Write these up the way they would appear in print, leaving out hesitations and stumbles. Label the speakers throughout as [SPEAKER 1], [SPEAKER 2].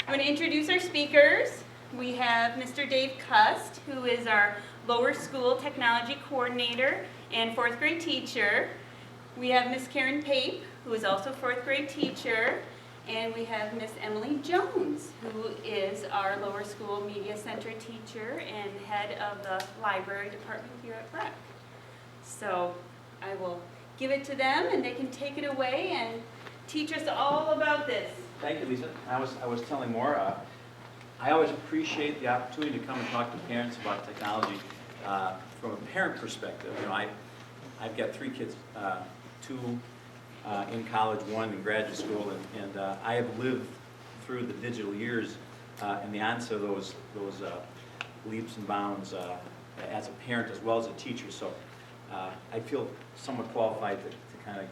[SPEAKER 1] I'm going to introduce our speakers. We have Mr. Dave Cust, who is our lower school technology coordinator and fourth grade teacher. We have Miss Karen Pape, who is also fourth grade teacher. And we have Miss Emily Jones, who is our lower school media center teacher and head of the library department here at Breck. So I will give it to them and they can take it away and teach us all about this.
[SPEAKER 2] Thank you, Lisa. I was telling Maura, I always appreciate the opportunity to come and talk to parents about technology from a parent perspective. You know, I've got 3 kids, 2 in college, 1 in graduate school, and I have lived through the digital years and the onset of those leaps and bounds as a parent as well as a teacher. So I feel somewhat qualified to kind of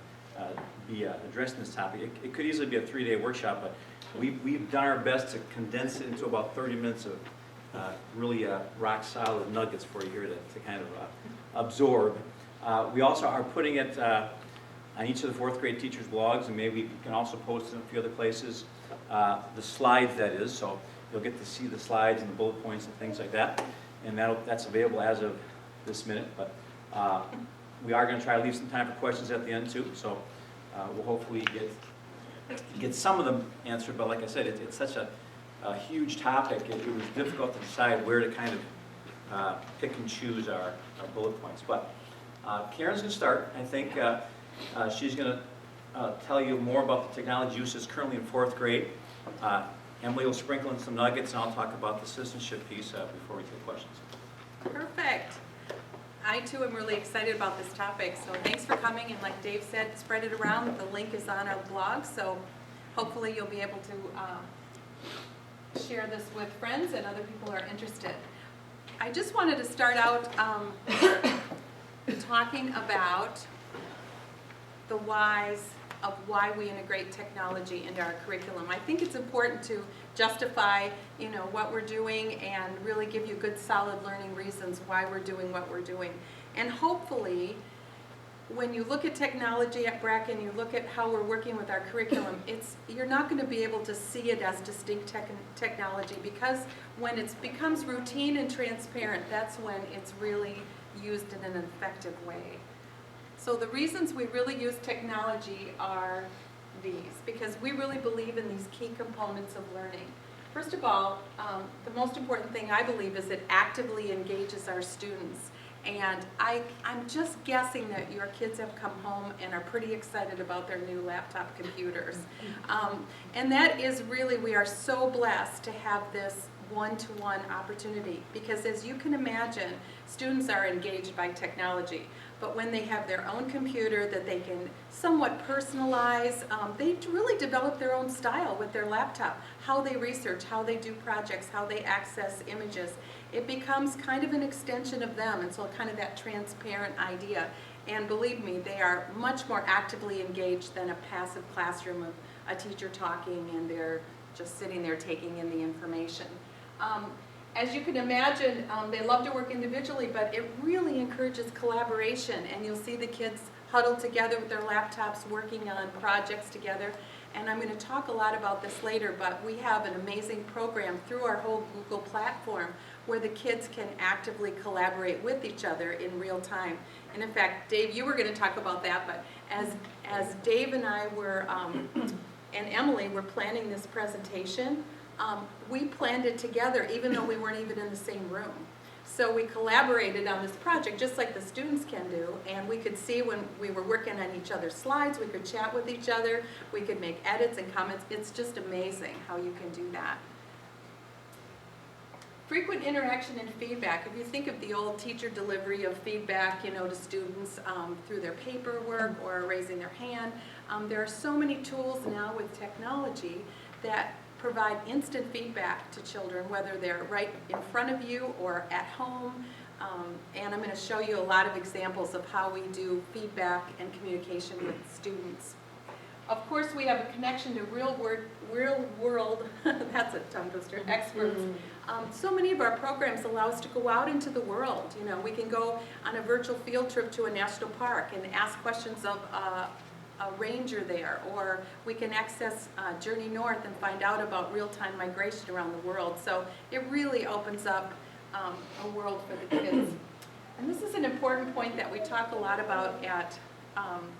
[SPEAKER 2] be addressing this topic. It could easily be a 3-day workshop, but we've done our best to condense it into about 30 minutes of really rock solid nuggets for you here to kind of absorb. We also are putting it on each of the 4th grade teachers' blogs, and maybe we can also post it in a few other places. The slides, that is, so you'll get to see the slides and the bullet points and things like that, and that's available as of this minute. But we are going to try to leave some time for questions at the end too, so we'll hopefully get some of them answered. But like I said, it's such a huge topic, it was difficult to decide where to kind of pick and choose our bullet points. But Karen's going to start. I think she's going to tell you more about the technology uses currently in 4th grade. Emily will sprinkle in some nuggets, and I'll talk about the citizenship piece before we take questions.
[SPEAKER 3] Perfect. I too am really excited about this topic, so thanks for coming, and like Dave said, spread it around. The link is on our blog, so hopefully you'll be able to share this with friends and other people who are interested. I just wanted to start out talking about the whys of why we integrate technology into our curriculum. I think it's important to justify, what we're doing and really give you good, solid learning reasons why we're doing what we're doing. And hopefully, when you look at technology at Breck and you look at how we're working with our curriculum, you're not going to be able to see it as distinct technology, because when it becomes routine and transparent, that's when it's really used in an effective way. So the reasons we really use technology are these, because we really believe in these key components of learning. First of all, the most important thing I believe is it actively engages our students. And I'm just guessing that your kids have come home and are pretty excited about their new laptop computers. And that is really, we are so blessed to have this one-to-one opportunity, because as you can imagine, students are engaged by technology. But when they have their own computer that they can somewhat personalize, they really develop their own style with their laptop, how they research, how they do projects, how they access images. It becomes kind of an extension of them, and so kind of that transparent idea. And believe me, they are much more actively engaged than a passive classroom of a teacher talking and they're just sitting there taking in the information. As you can imagine, they love to work individually, but it really encourages collaboration, and you'll see the kids huddled together with their laptops working on projects together. And I'm going to talk a lot about this later, but we have an amazing program through our whole Google platform where the kids can actively collaborate with each other in real time. And in fact, Dave, you were going to talk about that, but as Dave and I were, and Emily were planning this presentation, we planned it together even though we weren't even in the same room. So we collaborated on this project just like the students can do, and we could see when we were working on each other's slides, we could chat with each other, we could make edits and comments. It's just amazing how you can do that. Frequent interaction and feedback. If you think of the old teacher delivery of feedback, to students through their paperwork or raising their hand, there are so many tools now with technology that provide instant feedback to children, whether they're right in front of you or at home. And I'm going to show you a lot of examples of how we do feedback and communication with students. Of course, we have a connection to real world, that's a tongue twister, experts. So many of our programs allow us to go out into the world. We can go on a virtual field trip to a national park and ask questions of a ranger there, or we can access Journey North and find out about real-time migration around the world. So it really opens up a world for the kids. And this is an important point that we talk a lot about at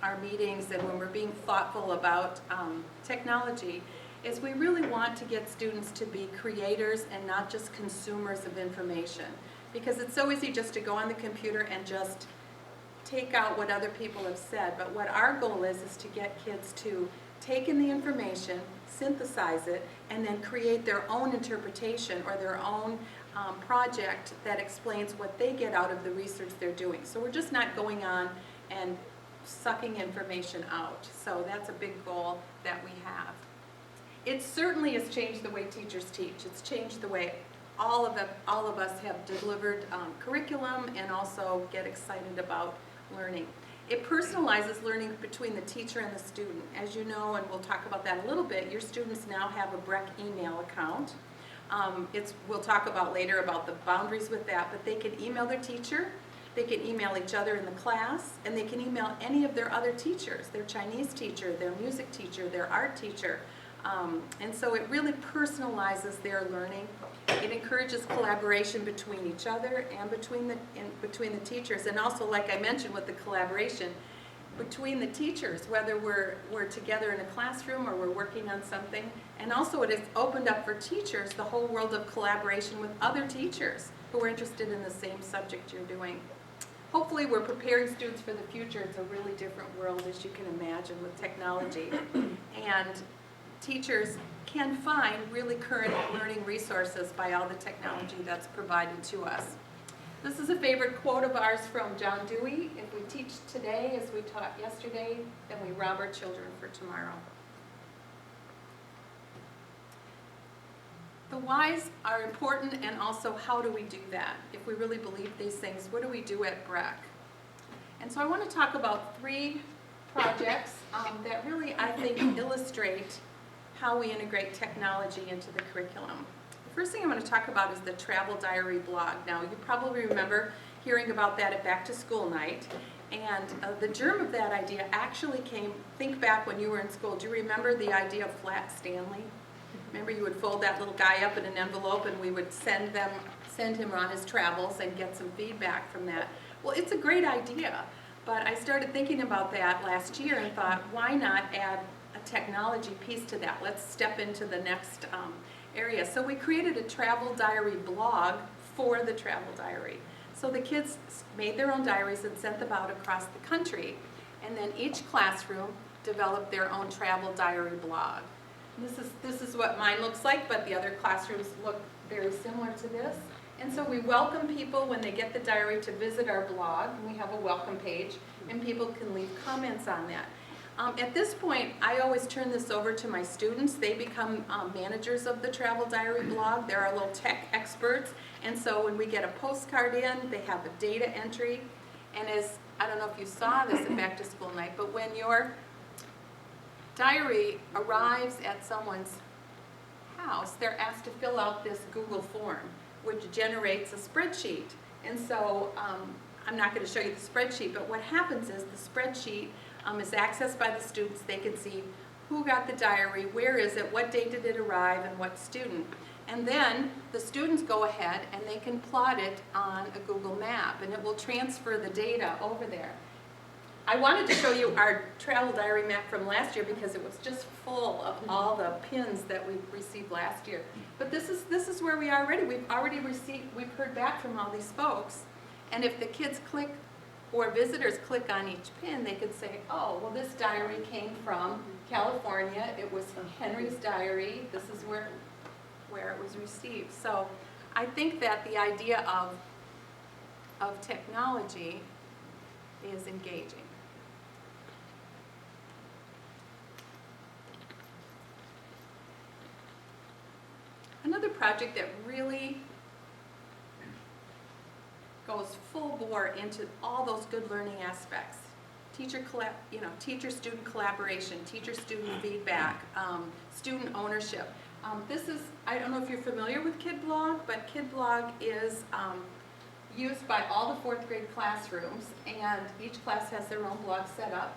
[SPEAKER 3] our meetings and when we're being thoughtful about technology, is we really want to get students to be creators and not just consumers of information. Because it's so easy just to go on the computer and just take out what other people have said. But what our goal is to get kids to take in the information, synthesize it, and then create their own interpretation or their own project that explains what they get out of the research they're doing. So we're just not going on and sucking information out. So that's a big goal that we have. It certainly has changed the way teachers teach. It's changed the way all of us have delivered curriculum and also get excited about learning. It personalizes learning between the teacher and the student. As you know, and we'll talk about that a little bit, your students now have a BREC email account. We'll talk about later about the boundaries with that, but they can email their teacher, they can email each other in the class, and they can email any of their other teachers, their Chinese teacher, their music teacher, their art teacher. And so it really personalizes their learning. It encourages collaboration between each other and between the teachers. And also, like I mentioned with the collaboration, between the teachers, whether we're together in a classroom or we're working on something. And also it has opened up for teachers the whole world of collaboration with other teachers who are interested in the same subject you're doing. Hopefully we're preparing students for the future. It's a really different world, as you can imagine, with technology. And teachers can find really current learning resources by all the technology that's provided to us. This is a favorite quote of ours from John Dewey. If we teach today as we taught yesterday, then we rob our children for tomorrow. The whys are important, and also how do we do that? If we really believe these things, what do we do at BREC? And so I want to talk about 3 projects that really, I think, illustrate how we integrate technology into the curriculum. The first thing I'm going to talk about is the travel diary blog. Now, you probably remember hearing about that at back to school night. And the germ of that idea actually came, think back when you were in school. Do you remember the idea of Flat Stanley? Remember you would fold that little guy up in an envelope and we would send him on his travels and get some feedback from that. Well, it's a great idea, but I started thinking about that last year and thought, why not add a technology piece to that? Let's step into the next area. So we created a travel diary blog for the travel diary. So the kids made their own diaries and sent them out across the country, and then each classroom developed their own travel diary blog. And this is what mine looks like, but the other classrooms look very similar to this. And so we welcome people when they get the diary to visit our blog, and we have a welcome page, and people can leave comments on that. At this point, I always turn this over to my students. They become managers of the travel diary blog. They're our little tech experts. And so when we get a postcard in, they have a data entry. And I don't know if you saw this at back to school night, but when your diary arrives at someone's house, they're asked to fill out this Google form, which generates a spreadsheet. And so I'm not going to show you the spreadsheet, but what happens is the spreadsheet is accessed by the students. They can see who got the diary, where is it, what date did it arrive, and what student. And then the students go ahead and they can plot it on a Google map, and it will transfer the data over there. I wanted to show you our travel diary map from last year because it was just full of all the pins that we received last year. But this is where we are already. We've heard back from all these folks, and if the kids click or visitors click on each pin, they could say, oh, well, this diary came from California. It was from Henry's diary. This is where it was received. So I think that the idea of technology is engaging. Another project that really goes full bore into all those good learning aspects. Teacher-student collaboration, teacher-student feedback, student ownership. This is, I don't know if you're familiar with KidBlog, but KidBlog is used by all the 4th grade classrooms, and each class has their own blog set up.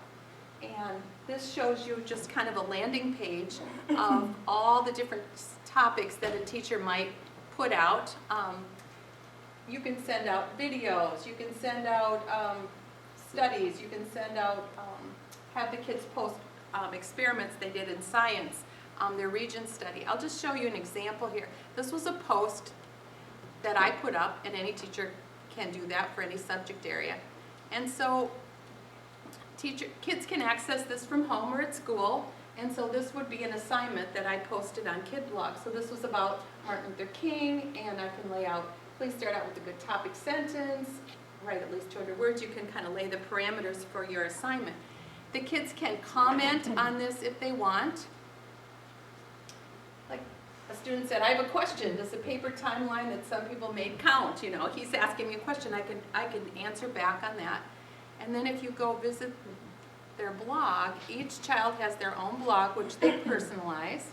[SPEAKER 3] And this shows you just kind of a landing page of all the different topics that a teacher might put out. You can send out videos, you can send out studies, you can send out, have the kids post experiments they did in science, their region study. I'll just show you an example here. This was a post that I put up, and any teacher can do that for any subject area. And so kids can access this from home or at school, and so this would be an assignment that I posted on KidBlog. So this was about Martin Luther King, and I can lay out, please start out with a good topic sentence, write at least 200 words. You can kind of lay the parameters for your assignment. The kids can comment on this if they want. Like a student said, I have a question. Does the paper timeline that some people made count? You know, he's asking me a question. I can answer back on that. And then if you go visit their blog, each child has their own blog, which they personalize.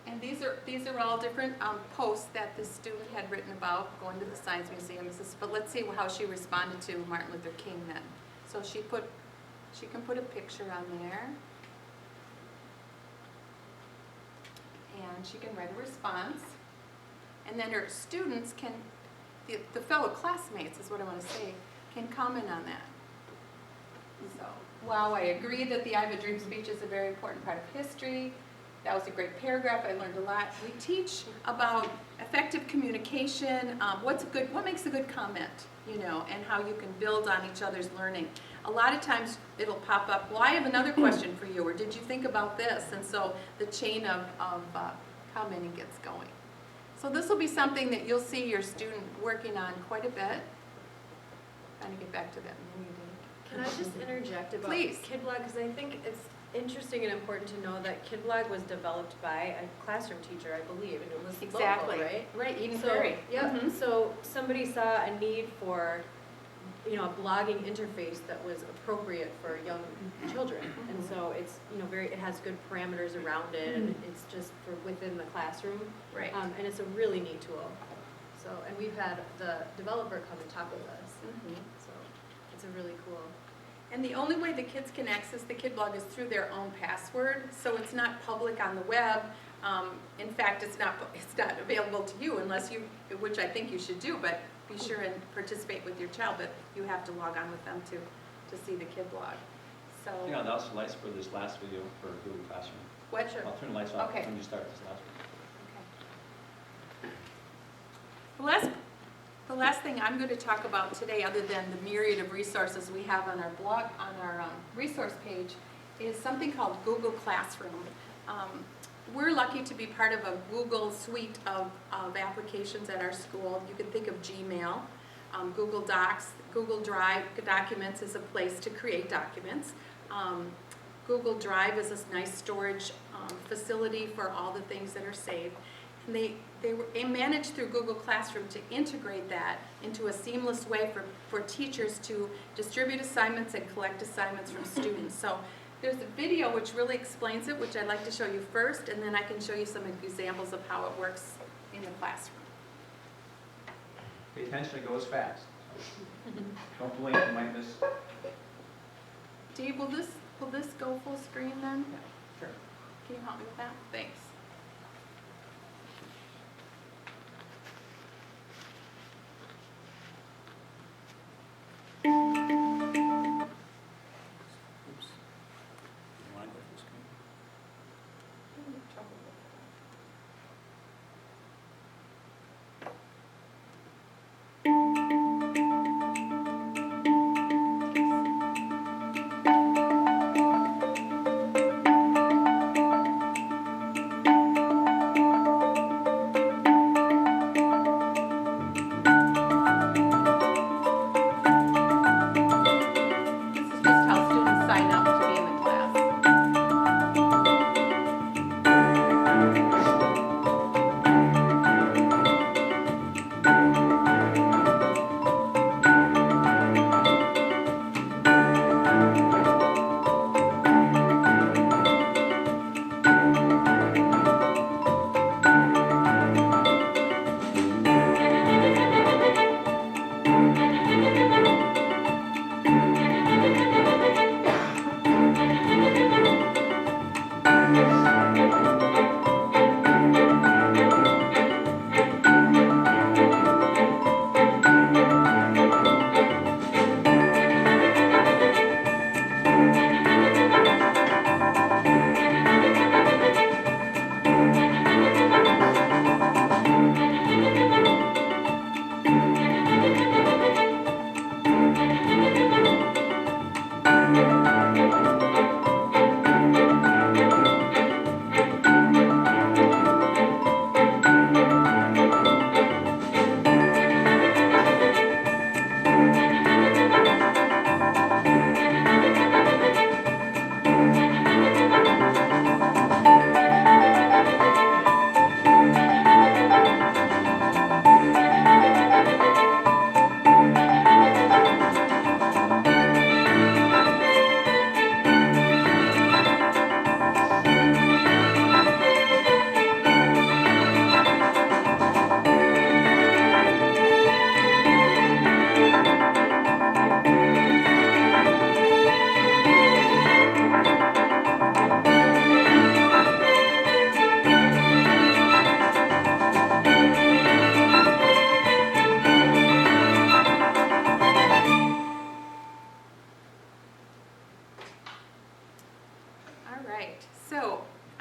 [SPEAKER 3] And these are all different posts that the student had written about going to the Science Museum. But let's see how she responded to Martin Luther King then. So she can put a picture on there. And she can write a response. And then her students can, the fellow classmates is what I want to say, can comment on that. So, wow, I agree that the I Have a Dream speech is a very important part of history. That was a great paragraph. I learned a lot. We teach about effective communication, what makes a good comment, you know, and how you can build on each other's learning. A lot of times it'll pop up, well, I have another question for you, or did you think about this? And so the chain of commenting gets going. So this will be something that you'll see your student working on quite a bit. Trying to get back to that menu.
[SPEAKER 4] Can I just interject about
[SPEAKER 3] Please.
[SPEAKER 4] KidBlog? Because I think it's interesting and important to know that KidBlog was developed by a classroom teacher, I believe, and it was
[SPEAKER 3] Exactly.
[SPEAKER 4] local, right?
[SPEAKER 3] Right, Eden
[SPEAKER 4] So,
[SPEAKER 3] Prairie.
[SPEAKER 4] yeah,
[SPEAKER 3] Mhm.
[SPEAKER 4] so somebody saw a need for, you know, a blogging interface that was appropriate for young children. And so it's, you know, it has good parameters around it, and it's just for within the classroom.
[SPEAKER 3] Right.
[SPEAKER 4] And it's a really neat tool. So, and we've had the developer come and talk with us.
[SPEAKER 3] Mhm.
[SPEAKER 4] So it's a really cool.
[SPEAKER 3] And the only way the kids can access the KidBlog is through their own password, so it's not public on the web. In fact, it's not available to you unless you, which I think you should do, but be sure and participate with your child, but you have to log on with them to see the KidBlog. So,
[SPEAKER 2] You know, the also lights for this last video for Google Classroom.
[SPEAKER 3] what?
[SPEAKER 2] I'll turn the lights off
[SPEAKER 3] Okay.
[SPEAKER 2] when you start this last one.
[SPEAKER 3] The last thing I'm going to talk about today, other than the myriad of resources we have on our blog, on our resource page, is something called Google Classroom. We're lucky to be part of a Google suite of applications at our school. You can think of Gmail, Google Docs, Google Drive Documents is a place to create documents. Google Drive is a nice storage facility for all the things that are saved. And they managed through Google Classroom to integrate that into a seamless way for teachers to distribute assignments and collect assignments from students. So there's a video which really explains it, which I'd like to show you first, and then I can show you some examples of how it works in the classroom.
[SPEAKER 2] Pay attention, it goes fast. Don't blink, you might miss.
[SPEAKER 3] Dave, will this go full screen then?
[SPEAKER 2] Yeah, sure.
[SPEAKER 3] Can you help me with that? Thanks.
[SPEAKER 2] Oops. You want to go full screen?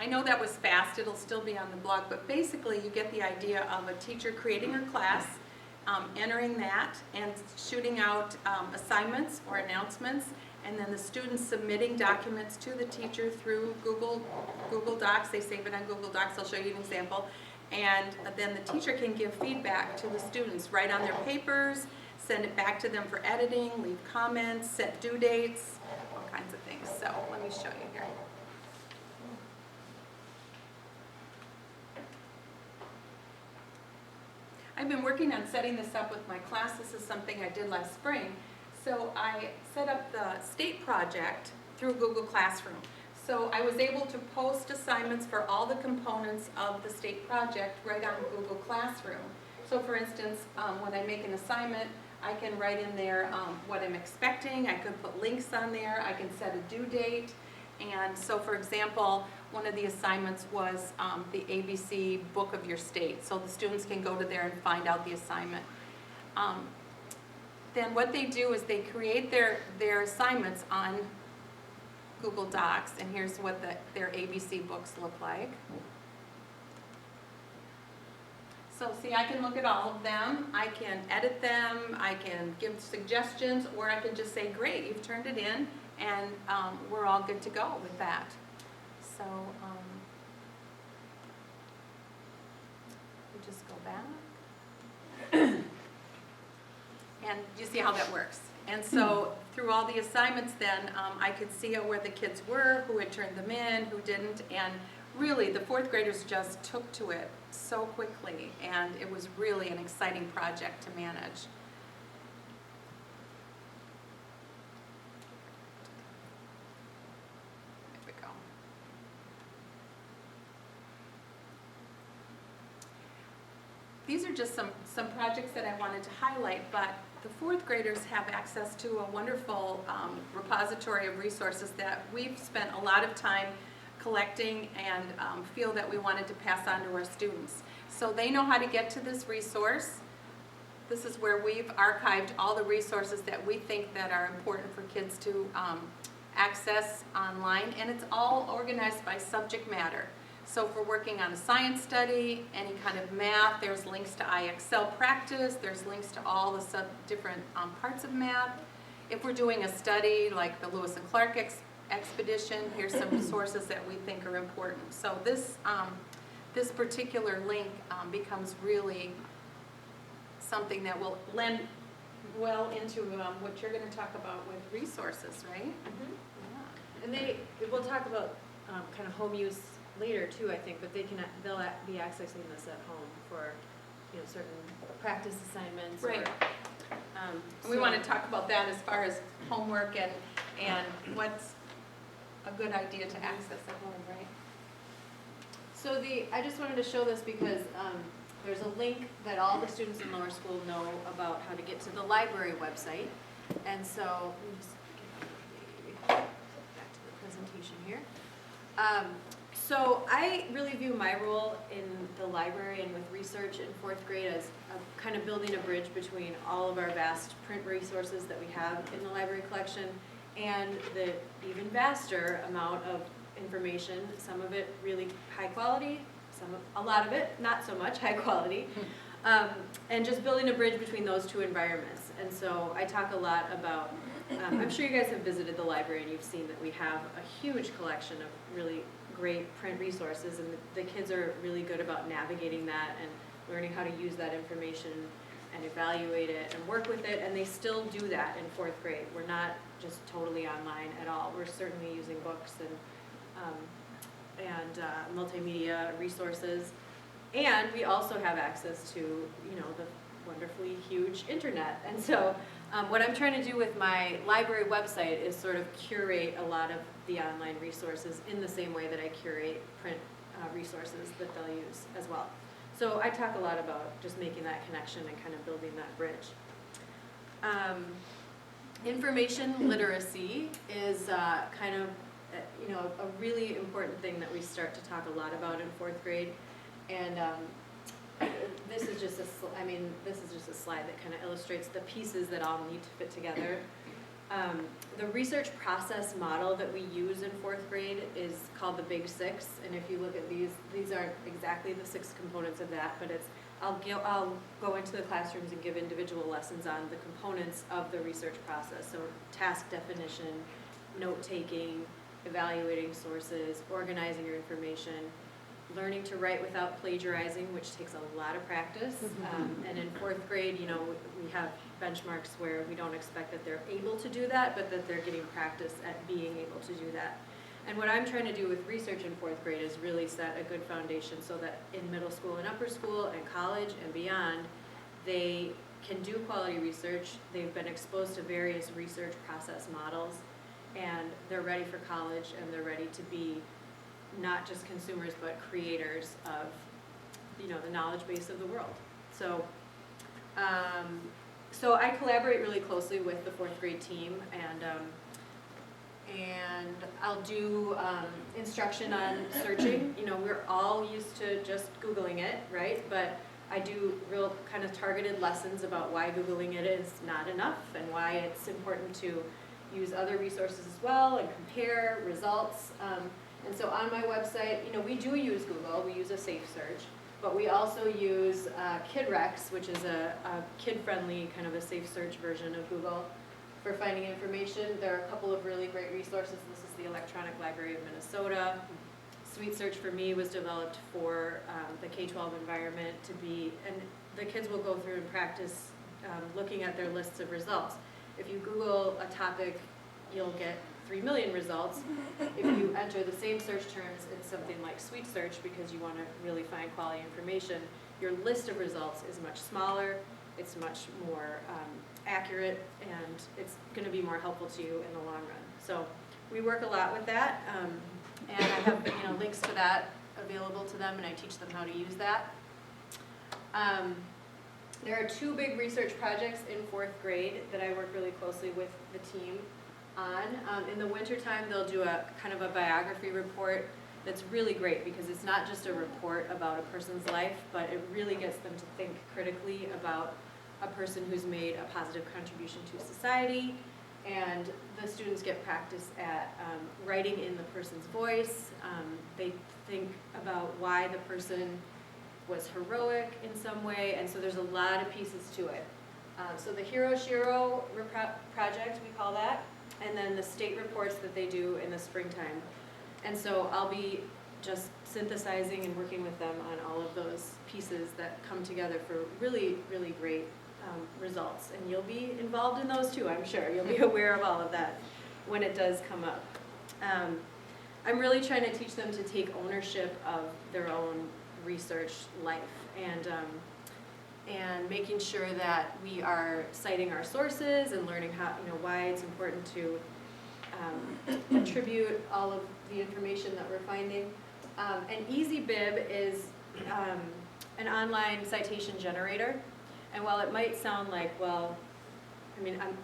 [SPEAKER 3] know that was fast, it'll still be on the blog, but basically you get the idea of a teacher creating her class, entering that and shooting out assignments or announcements, and then the students submitting documents to the teacher through Google Docs. They save it on Google Docs. I'll show you an example. And then the teacher can give feedback to the students, write on their papers, send it back to them for editing, leave comments, set due dates, all kinds of things. So let me show you here. I've been working on setting this up with my class. This is something I did last spring. So I set up the state project through Google Classroom. So I was able to post assignments for all the components of the state project right on Google Classroom. So for instance, when I make an assignment, I can write in there what I'm expecting. I could put links on there. I can set a due date. And so for example, one of the assignments was the ABC book of your state. So the students can go to there and find out the assignment. Then what they do is they create their assignments on Google Docs, and here's what their ABC books look like. So see, I can look at all of them, I can edit them, I can give suggestions, or I can just say, great, you've turned it in, and we're all good to go with that. So, we just go back. And you see how that works. And so through all the assignments then, I could see where the kids were, who had turned them in, who didn't, and really the fourth graders just took to it so quickly, and it was really an exciting project to manage. There we go. These are just some projects that I wanted to highlight, but the fourth graders have access to a wonderful repository of resources that we've spent a lot of time collecting and feel that we wanted to pass on to our students. So they know how to get to this resource. This is where we've archived all the resources that we think that are important for kids to access online, and it's all organized by subject matter. So if we're working on a science study, any kind of math, there's links to IXL practice, there's links to all the different parts of math. If we're doing a study like the Lewis and Clark expedition, here's some sources that we think are important. So this particular link becomes really something that will lend well into what you're going to talk about with resources, right?
[SPEAKER 4] Mm-hmm. Yeah. And we'll talk about kind of home use later too, I think, but they'll be accessing this at home for certain practice assignments.
[SPEAKER 3] Right.
[SPEAKER 4] So
[SPEAKER 3] we want to talk about that as far as homework and what's a good idea to access at home, right?
[SPEAKER 4] So I just wanted to show this because there's a link that all the students in lower school know about how to get to the library website. And so let me just get back to the presentation here. So I really view my role in the library and with research in fourth grade as kind of building a bridge between all of our vast print resources that we have in the library collection and the even vaster amount of information, some of it really high quality, a lot of it not so much high quality, and just building a bridge between those two environments. And so I talk a lot about, I'm sure you guys have visited the library and you've seen that we have a huge collection of really great print resources, and the kids are really good about navigating that and learning how to use that information and evaluate it and work with it, and they still do that in fourth grade. We're not just totally online at all. We're certainly using books and multimedia resources, and we also have access to the wonderfully huge internet. And so what I'm trying to do with my library website is sort of curate a lot of the online resources in the same way that I curate print resources that they'll use as well. So I talk a lot about just making that connection and kind of building that bridge. Information literacy is kind of a really important thing that we start to talk a lot about in fourth grade. And this is just a slide that kind of illustrates the pieces that all need to fit together. The research process model that we use in 4th grade is called the Big Six, and if you look at these aren't exactly the 6 components of that, but I'll go into the classrooms and give individual lessons on the components of the research process. So task definition, note-taking, evaluating sources, organizing your information, learning to write without plagiarizing, which takes a lot of practice. And in 4th grade, we have benchmarks where we don't expect that they're able to do that, but that they're getting practice at being able to do that. And what I'm trying to do with research in 4th grade is really set a good foundation so that in middle school and upper school and college and beyond, they can do quality research. They've been exposed to various research process models, and they're ready for college, and they're ready to be not just consumers, but creators of, the knowledge base of the world. So, so I collaborate really closely with the 4th grade team, and I'll do instruction on searching. We're all used to just Googling it, right? But I do real kind of targeted lessons about why Googling it is not enough, and why it's important to use other resources as well and compare results. And so on my website, we do use Google. We use a safe search, but we also use KidRex, which is a kid-friendly kind of a safe search version of Google for finding information. There are a couple of really great resources. This is the Electronic Library of Minnesota. Sweet Search for Me was developed for the K-12 environment to be, and the kids will go through and practice looking at their lists of results. If you Google a topic, you'll get 3 million results. If you enter the same search terms in something like Sweet Search, because you want to really find quality information, your list of results is much smaller, it's much more accurate, and it's going to be more helpful to you in the long run. So we work a lot with that, and I have links to that available to them, and I teach them how to use that. There are 2 big research projects in 4th grade that I work really closely with the team on. In the wintertime, they'll do a kind of a biography report that's really great, because it's not just a report about a person's life, but it really gets them to think critically about a person who's made a positive contribution to society, and the students get practice at writing in the person's voice. They think about why the person was heroic in some way, and so there's a lot of pieces to it. So the Hero Shiro project, we call that, and then the state reports that they do in the springtime. And so I'll be just synthesizing and working with them on all of those pieces that come together for really, really great results. And you'll be involved in those too, I'm sure. You'll be aware of all of that when it does come up. I'm really trying to teach them to take ownership of their own research life, and making sure that we are citing our sources and learning how, why it's important to attribute all of the information that we're finding. And EasyBib is an online citation generator. And while it might sound like, well,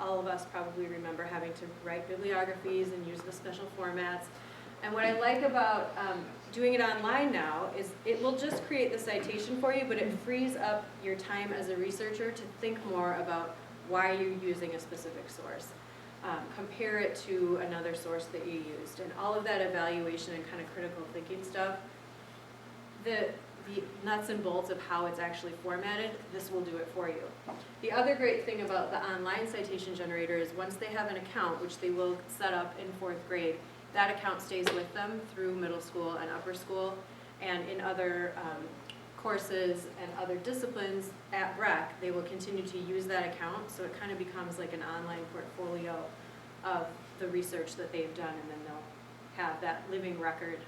[SPEAKER 4] all of us probably remember having to write bibliographies and use the special formats. And what I like about doing it online now is it will just create the citation for you, but it frees up your time as a researcher to think more about why you're using a specific source. Compare it to another source that you used, and all of that evaluation and kind of critical thinking stuff. The nuts and bolts of how it's actually formatted, this will do it for you. The other great thing about the online citation generator is once they have an account, which they will set up in 4th grade, that account stays with them through middle school and upper school, and in other courses and other disciplines at REC, they will continue to use that account, so it kind of becomes like an online portfolio of the research that they've done, and then they'll have that living record,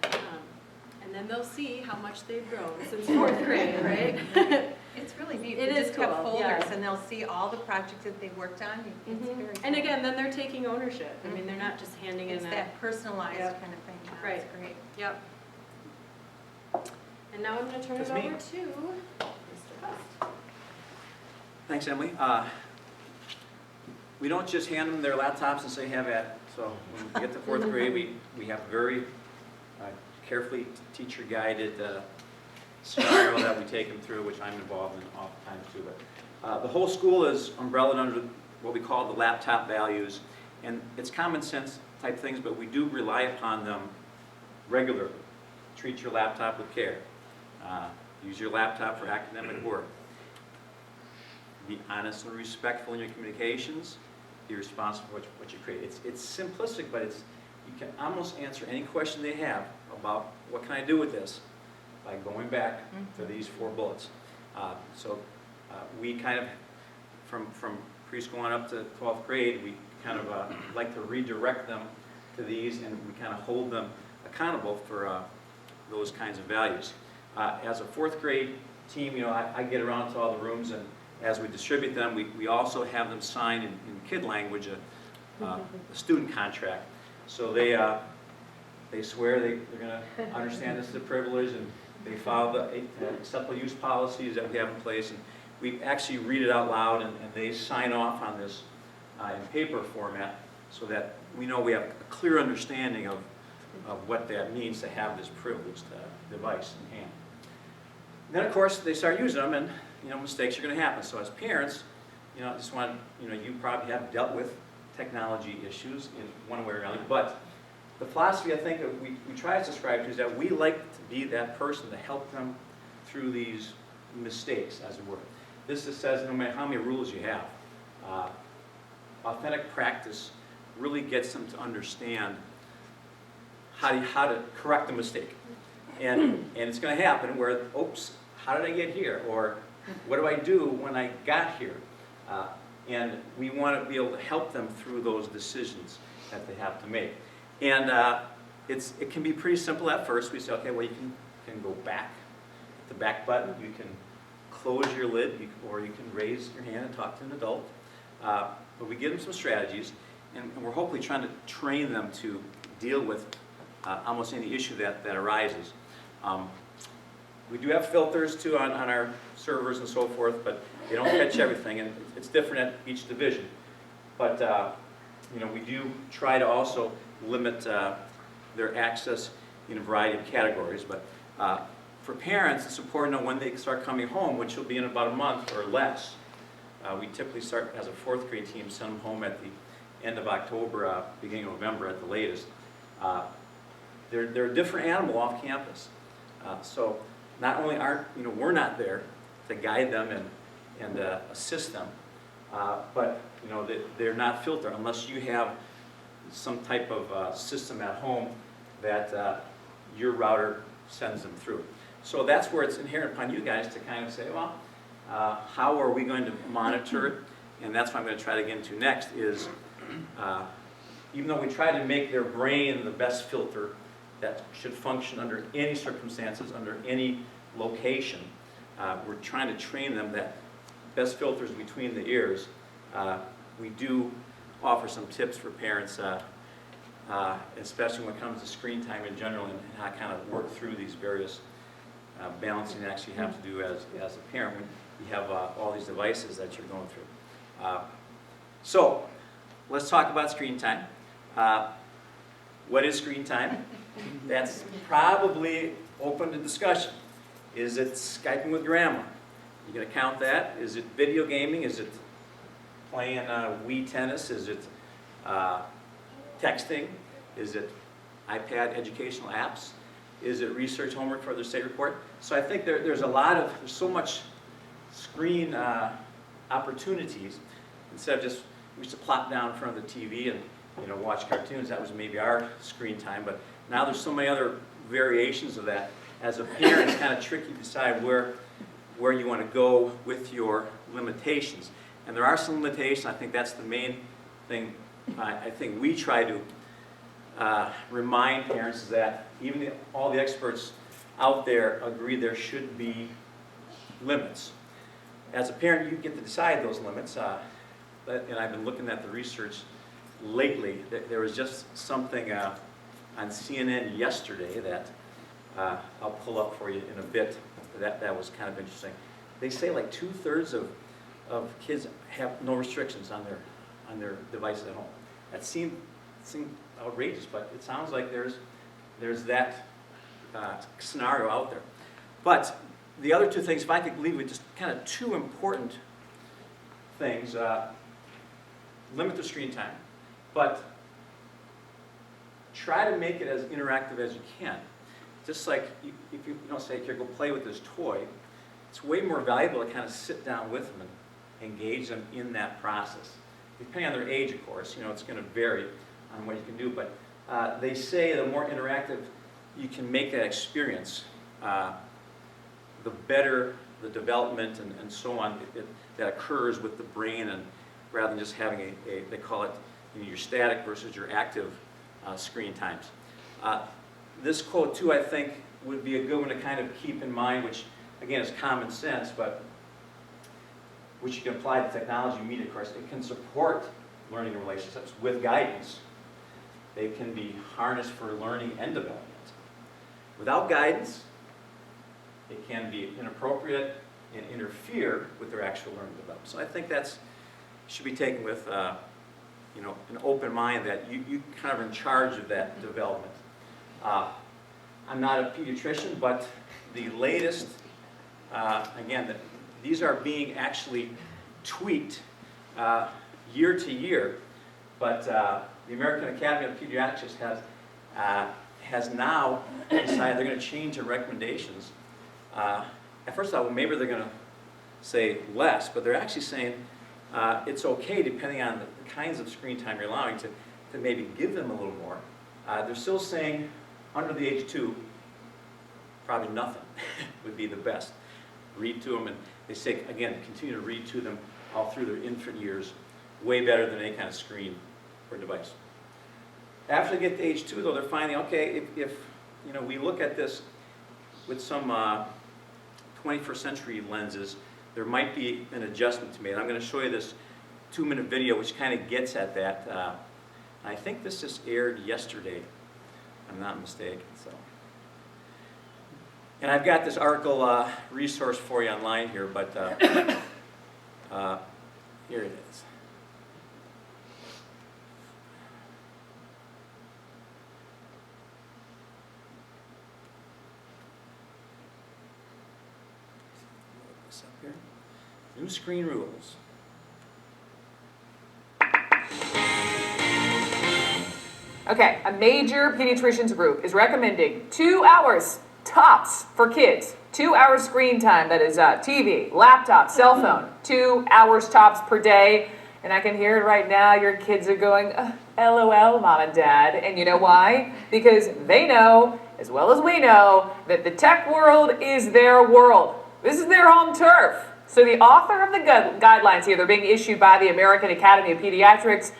[SPEAKER 4] and then they'll see how much they've grown since 4th grade, right?
[SPEAKER 3] It's really neat.
[SPEAKER 4] It
[SPEAKER 3] We
[SPEAKER 4] is
[SPEAKER 3] just have
[SPEAKER 4] cool,
[SPEAKER 3] folders,
[SPEAKER 4] yeah.
[SPEAKER 3] and they'll see all the projects that they've worked on. It's very
[SPEAKER 4] And
[SPEAKER 3] cool.
[SPEAKER 4] again, then they're taking ownership. They're not just handing
[SPEAKER 3] It's
[SPEAKER 4] in
[SPEAKER 3] that personalized
[SPEAKER 4] Yep.
[SPEAKER 3] kind of thing. Yeah,
[SPEAKER 4] Right.
[SPEAKER 3] It's great.
[SPEAKER 4] Yep. And now I'm going to turn it
[SPEAKER 2] That's me.
[SPEAKER 4] over to Mr. Hust.
[SPEAKER 2] Thanks, Emily. We don't just hand them their laptops and say, have at it. So when we get to 4th grade, we have a very carefully teacher-guided scenario that we take them through, which I'm involved in oftentimes too. But the whole school is umbrellaed under what we call the laptop values. And it's common sense type things, but we do rely upon them regularly. Treat your laptop with care. Use your laptop for academic work. Be honest and respectful in your communications. Be responsible for what you create. It's simplistic, but you can almost answer any question they have about what can I do with this by going back to these 4 bullets. We kind of, from preschool on up to 12th grade, we kind of like to redirect them to these, and we kind of hold them accountable for those kinds of values. As a 4th grade team, I get around to all the rooms, and as we distribute them, we also have them sign in kid language a student contract. So they swear they're going to understand this is a privilege, and they follow the acceptable use policies that we have in place. And we actually read it out loud, and they sign off on this in paper format, so that we know we have a clear understanding of what that means to have this privileged device in hand. Then, of course, they start using them, and mistakes are going to happen. So as parents, I just want you probably have dealt with technology issues in one way or another, but the philosophy I think that we try to subscribe to is that we like to be that person to help them through these mistakes, as it were. This just says no matter how many rules you have, authentic practice really gets them to understand how to correct a mistake. And it's going to happen where, oops, how did I get here? Or what do I do when I got here? And we want to be able to help them through those decisions that they have to make. And it can be pretty simple at first. We say, okay, well, you can go back, the back button. You can close your lid, or you can raise your hand and talk to an adult. But we give them some strategies, and we're hopefully trying to train them to deal with almost any issue that arises. We do have filters too on our servers and so forth, but they don't catch everything, and it's different at each division. But we do try to also limit their access in a variety of categories. But for parents, it's important to know when they start coming home, which will be in about a month or less. We typically start, as a 4th grade team, send them home at the end of October, beginning of November at the latest. They're a different animal off campus. So not only we're not there to guide them and assist them, but they're not filtered unless you have some type of system at home that your router sends them through. So that's where it's inherent upon you guys to kind of say, well, how are we going to monitor it? And that's what I'm going to try to get into next is, even though we try to make their brain the best filter that should function under any circumstances, under any location, we're trying to train them that best filters between the ears. We do offer some tips for parents, especially when it comes to screen time in general, and how to kind of work through these various balancing acts you have to do as a parent when you have all these devices that you're going through. So let's talk about screen time. What is screen time? That's probably open to discussion. Is it Skyping with grandma? You going to count that? Is it video gaming? Is it playing Wii tennis? Is it texting? Is it iPad educational apps? Is it research homework for their state report? So I think there's there's so much screen opportunities. Instead of just, we used to plop down in front of the TV and watch cartoons. That was maybe our screen time, but now there's so many other variations of that. As a parent, it's kind of tricky to decide where you want to go with your limitations. And there are some limitations. I think that's the main thing I think we try to remind parents is that even all the experts out there agree there should be limits. As a parent, you get to decide those limits. And I've been looking at the research lately. There was just something on CNN yesterday that I'll pull up for you in a bit. That was kind of interesting. They say like 2/3 of kids have no restrictions on their devices at home. That seemed outrageous, but it sounds like there's that scenario out there. But the other two things, if I could leave with just kind of two important things, limit the screen time, but try to make it as interactive as you can. Just like if you don't say, here, go play with this toy, it's way more valuable to kind of sit down with them and engage them in that process. Depending on their age, of course, it's going to vary on what you can do, but they say the more interactive you can make that experience, the better the development and so on that occurs with the brain, and rather than just having they call it your static versus your active screen times. This quote too, I think, would be a good one to kind of keep in mind, which again is common sense, but which you can apply to technology and media, of course. It can support learning and relationships with guidance. They can be harnessed for learning and development. Without guidance, it can be inappropriate and interfere with their actual learning and development. So I think that's should be taken with an open mind that you kind of are in charge of that development. I'm not a pediatrician, but the latest, again, these are being actually tweaked year to year, but the American Academy of Pediatrics has now decided they're going to change their recommendations. At first I thought, well, maybe they're going to say less, but they're actually saying it's okay, depending on the kinds of screen time you're allowing, to maybe give them a little more. They're still saying under the age 2, probably nothing would be the best. Read to them, and they say, again, continue to read to them all through their infant years, way better than any kind of screen or device. After they get to age 2, though, they're finding, okay, if we look at this with some 21st century lenses, there might be an adjustment to be made. I'm going to show you this 2-minute video which kind of gets at that. I think this just aired yesterday, if I'm not mistaken. So, and I've got this article resource for you online here, but here it is. This up here. New screen rules.
[SPEAKER 5] Okay, a major pediatricians group is recommending 2 hours tops for kids. 2 hours screen time, that is TV, laptop, cell phone, 2 hours tops per day. And I can hear it right now, your kids are going, LOL, Mom and Dad. And you know why? Because they know, as well as we know, that the tech world is their world. This is their home turf. So the author of the guidelines here, they're being issued by the American Academy of Pediatrics,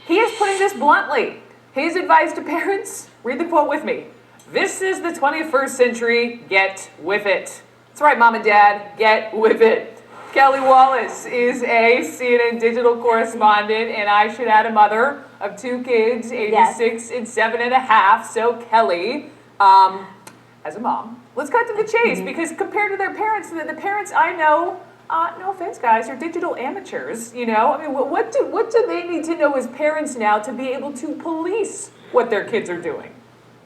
[SPEAKER 5] he is putting this bluntly. His advice to parents, read the quote with me. This is the 21st century, get with it. That's right, Mom and Dad, get with it. Kelly Wallace is a CNN digital correspondent, and I should add a mother of 2 kids, ages 6 and 7.5. So Kelly, as a mom, let's cut to the chase, because compared to their parents, the parents I know, no offense, guys, are digital amateurs, I mean, what do they need to know as parents now to be able to police what their kids are doing?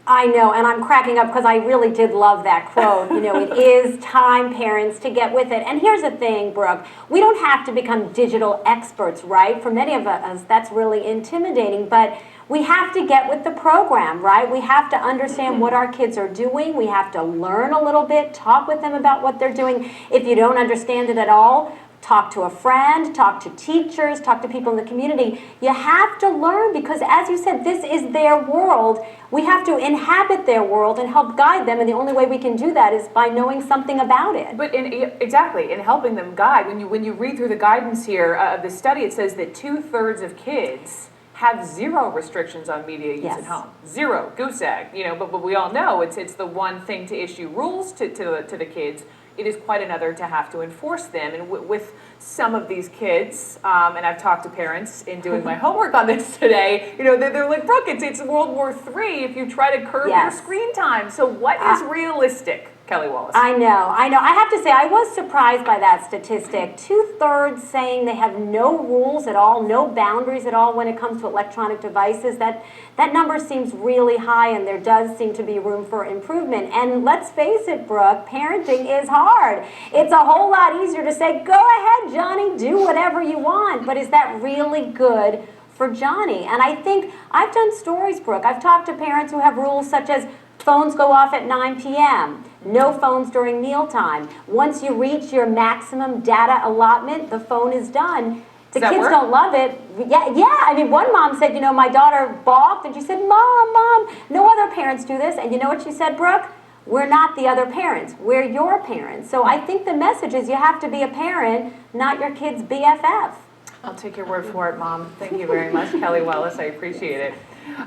[SPEAKER 6] I know, and I'm cracking up because I really did love that quote. It is time, parents, to get with it. And here's the thing, Brooke, we don't have to become digital experts, right? For many of us, that's really intimidating, but we have to get with the program, right? We have to understand what our kids are doing. We have to learn a little bit, talk with them about what they're doing. If you don't understand it at all, talk to a friend, talk to teachers, talk to people in the community. You have to learn because, as you said, this is their world. We have to inhabit their world and help guide them, and the only way we can do that is by knowing something about it.
[SPEAKER 5] But exactly, in helping them guide, when you read through the guidance here of the study, it says that 2/3 of kids have 0 restrictions on media use at home. 0, goose egg. But we all know it's the one thing to issue rules to the kids. It is quite another to have to enforce them. And with some of these kids, and I've talked to parents in doing my homework on this today, they're like, Brooke, it's World War III if you try to curb your screen time. So what is realistic, Kelly Wallace?
[SPEAKER 6] I know. I have to say, I was surprised by that statistic. 2/3 saying they have no rules at all, no boundaries at all when it comes to electronic devices. That number seems really high, and there does seem to be room for improvement. And let's face it, Brooke, parenting is hard. It's a whole lot easier to say, go ahead, Johnny, do whatever you want. But is that really good for Johnny. And I think I've done stories, Brooke. I've talked to parents who have rules such as phones go off at 9 p.m., no phones during mealtime. Once you reach your maximum data allotment, the phone is done. The
[SPEAKER 5] Does that
[SPEAKER 6] kids
[SPEAKER 5] work?
[SPEAKER 6] don't love it. Yeah. I mean, one mom said, my daughter balked, and she said, Mom, no other parents do this. And you know what she said, Brooke? We're not the other parents. We're your parents. So I think the message is you have to be a parent, not your kid's BFF.
[SPEAKER 5] I'll take your word for it, Mom. Thank you very much, Kelly Wellis. I appreciate it.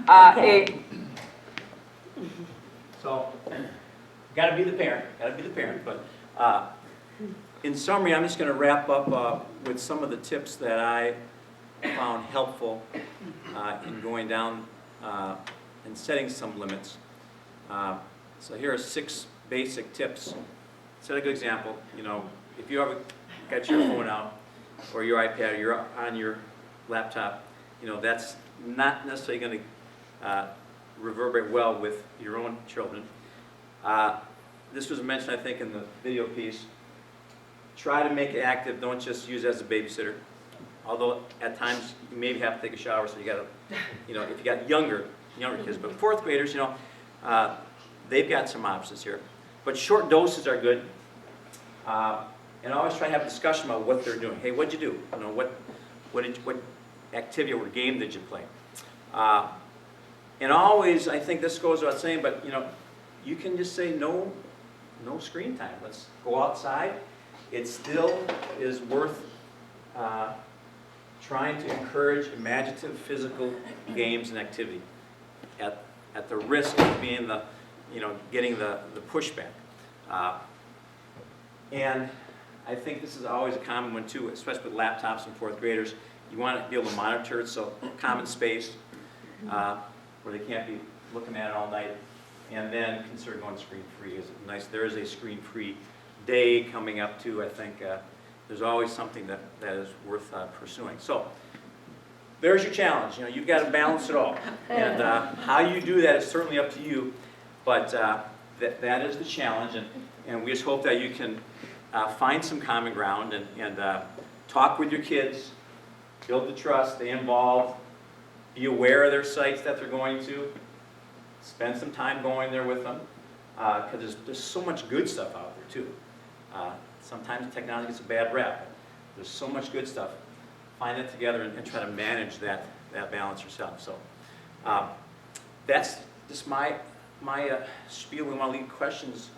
[SPEAKER 6] Okay.
[SPEAKER 2] So, gotta be the parent, but in summary, I'm just gonna wrap up with some of the tips that I found helpful in going down and setting some limits. So here are 6 basic tips. Set a good example. If you ever got your phone out or your iPad or you're on your laptop, that's not necessarily going to reverberate well with your own children. This was mentioned, I think, in the video piece. Try to make it active. Don't just use it as a babysitter. Although at times you maybe have to take a shower, so you got to, if you got younger kids. But 4th graders, they've got some options here. But short doses are good. And always try to have a discussion about what they're doing. Hey, what'd you do? What activity or game did you play? And always, I think this goes without saying, but you can just say no screen time. Let's go outside. It still is worth trying to encourage imaginative physical games and activity at the risk of being getting the pushback. And I think this is always a common one too, especially with laptops and 4th graders. You want to be able to monitor it, so common space where they can't be looking at it all night. And then consider going screen-free. There is a screen-free day coming up too, I think. There's always something that is worth pursuing. So there's your challenge. You've got to balance it all. And how you do that is certainly up to you. But that is the challenge. And we just hope that you can find some common ground and talk with your kids, build the trust, stay involved, be aware of their sites that they're going to, spend some time going there with them, because there's so much good stuff out there too. Sometimes technology gets a bad rap. There's so much good stuff. Find it together and try to manage that balance yourself. So that's just my spiel. We want to leave questions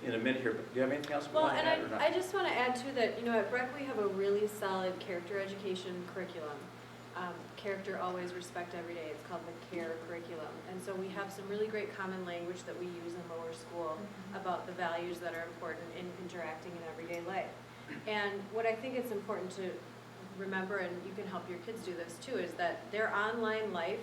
[SPEAKER 2] in a minute here, but do you have anything else?
[SPEAKER 4] Well, and I just want to add too that at Breck we have a really solid character education curriculum. Character, always, respect every day. It's called the CARE curriculum. And so we have some really great common language that we use in lower school about the values that are important in interacting in everyday life. And what I think it's important to remember, and you can help your kids do this too, is that their online life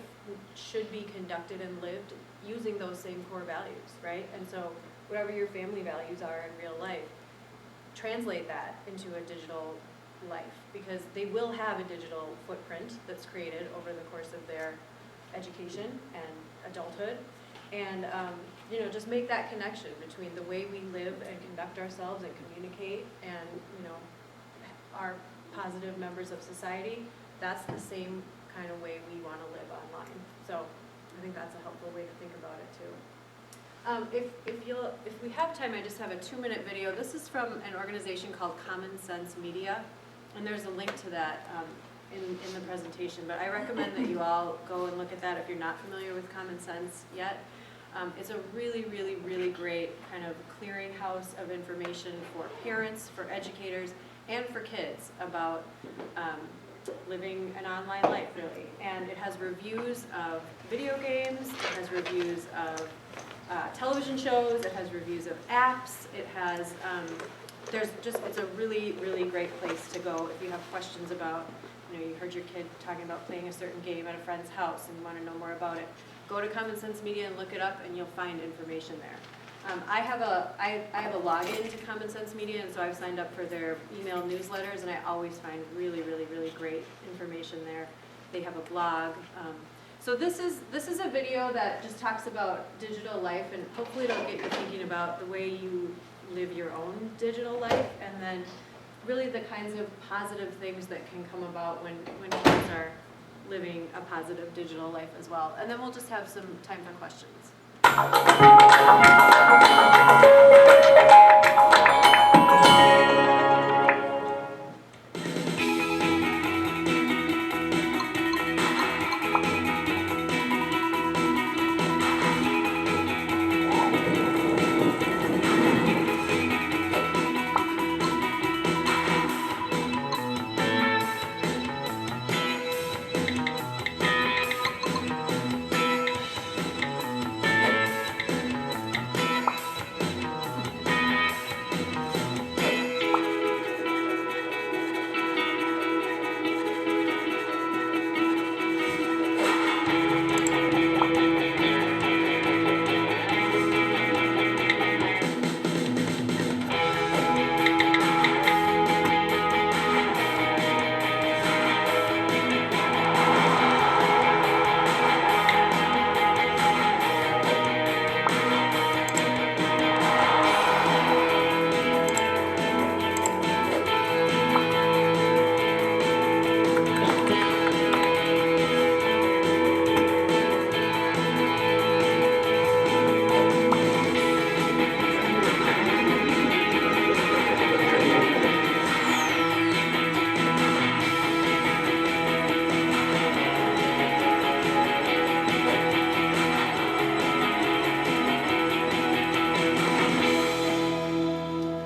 [SPEAKER 4] should be conducted and lived using those same core values, right? And so whatever your family values are in real life, translate that into a digital life, because they will have a digital footprint that's created over the course of their education and adulthood. And just make that connection between the way we live and conduct ourselves and communicate and are positive members of society. That's the same kind of way we want to live online. So I think that's a helpful way to think about it too. If we have time, I just have a 2-minute video. This is from an organization called Common Sense Media, and there's a link to that in the presentation. But I recommend that you all go and look at that if you're not familiar with Common Sense yet. It's a really, really, really great kind of clearinghouse of information for parents, for educators, and for kids about living an online life, really. And it has reviews of video games, it has reviews of television shows, it has reviews of apps, it has, it's a really, really great place to go if you have questions about, you heard your kid talking about playing a certain game at a friend's house and you want to know more about it. Go to Common Sense Media and look it up and you'll find information there. I have a login to Common Sense Media, and so I've signed up for their email newsletters, and I always find really, really, really great information there. They have a blog. So this is a video that just talks about digital life, and hopefully it'll get you thinking about the way you live your own digital life, and then really the kinds of positive things that can come about when kids are living a positive digital life as well. And then we'll just have some time for questions.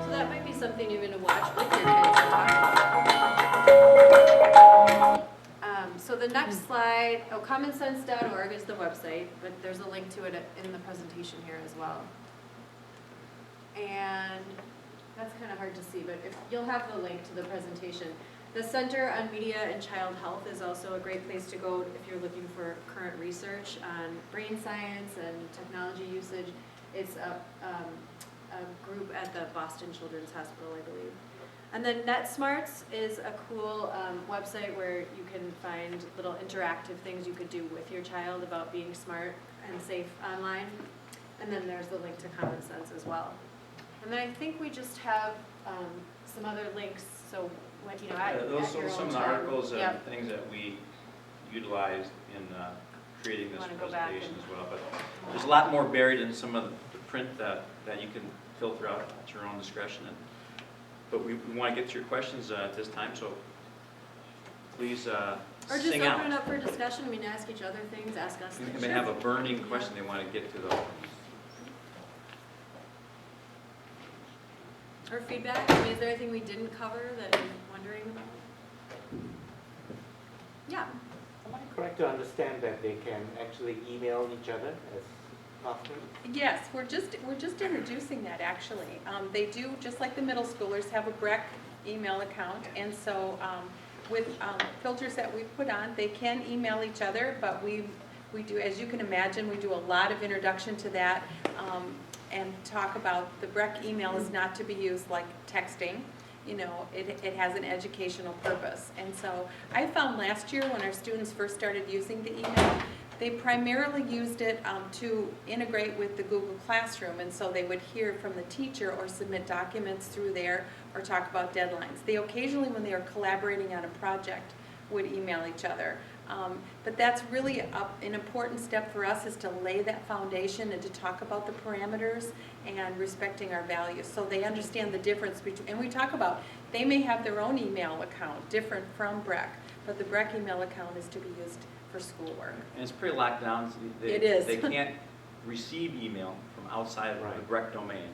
[SPEAKER 4] So that might be something you're gonna watch with your kids and talk about. So the next slide, commonsense.org is the website, but there's a link to it in the presentation here as well. And that's kind of hard to see, but you'll have the link to the presentation. The Center on Media and Child Health is also a great place to go if you're looking for current research on brain science and technology usage. It's a group at the Boston Children's Hospital, I believe. And then NetSmarts is a cool website where you can find little interactive things you could do with your child about being smart and safe online. And then there's the link to Common Sense as well. And then I think we just have some other links, so when, you know,
[SPEAKER 2] Those
[SPEAKER 4] your
[SPEAKER 2] are some
[SPEAKER 4] own
[SPEAKER 2] of the
[SPEAKER 4] time.
[SPEAKER 2] articles and
[SPEAKER 4] Yep.
[SPEAKER 2] things that we utilized in creating this
[SPEAKER 4] Wanna go back
[SPEAKER 2] presentation
[SPEAKER 4] and-
[SPEAKER 2] as well. But there's a lot more buried in some of the print that you can filter out at your own discretion. But we want to get to your questions at this time, so please
[SPEAKER 4] Or just
[SPEAKER 2] sing out.
[SPEAKER 4] open it up for discussion, I mean, ask each other things, ask us.
[SPEAKER 2] You may have a burning question they want to get to though.
[SPEAKER 4] Or feedback, I mean, is there anything we didn't cover that you're wondering about? Yeah.
[SPEAKER 7] Am I correct to understand that they can actually email each other as classmates?
[SPEAKER 3] Yes, we're just introducing that actually. They do, just like the middle schoolers, have a BREC email account, and so with filters that we put on, they can email each other, but we do, as you can imagine, we do a lot of introduction to that and talk about the BREC email is not to be used like texting. You know, it has an educational purpose. And so I found last year when our students first started using the email, they primarily used it to integrate with the Google Classroom, and so they would hear from the teacher or submit documents through there or talk about deadlines. They occasionally, when they are collaborating on a project, would email each other. But that's really an important step for us, is to lay that foundation and to talk about the parameters and respecting our values, so they understand the difference between, and we talk about, they may have their own email account, different from BREC, but the BREC email account is to be used for schoolwork.
[SPEAKER 2] And it's pretty locked down. So
[SPEAKER 3] It is.
[SPEAKER 2] They can't receive email from outside of the
[SPEAKER 7] Right.
[SPEAKER 2] BREC domain,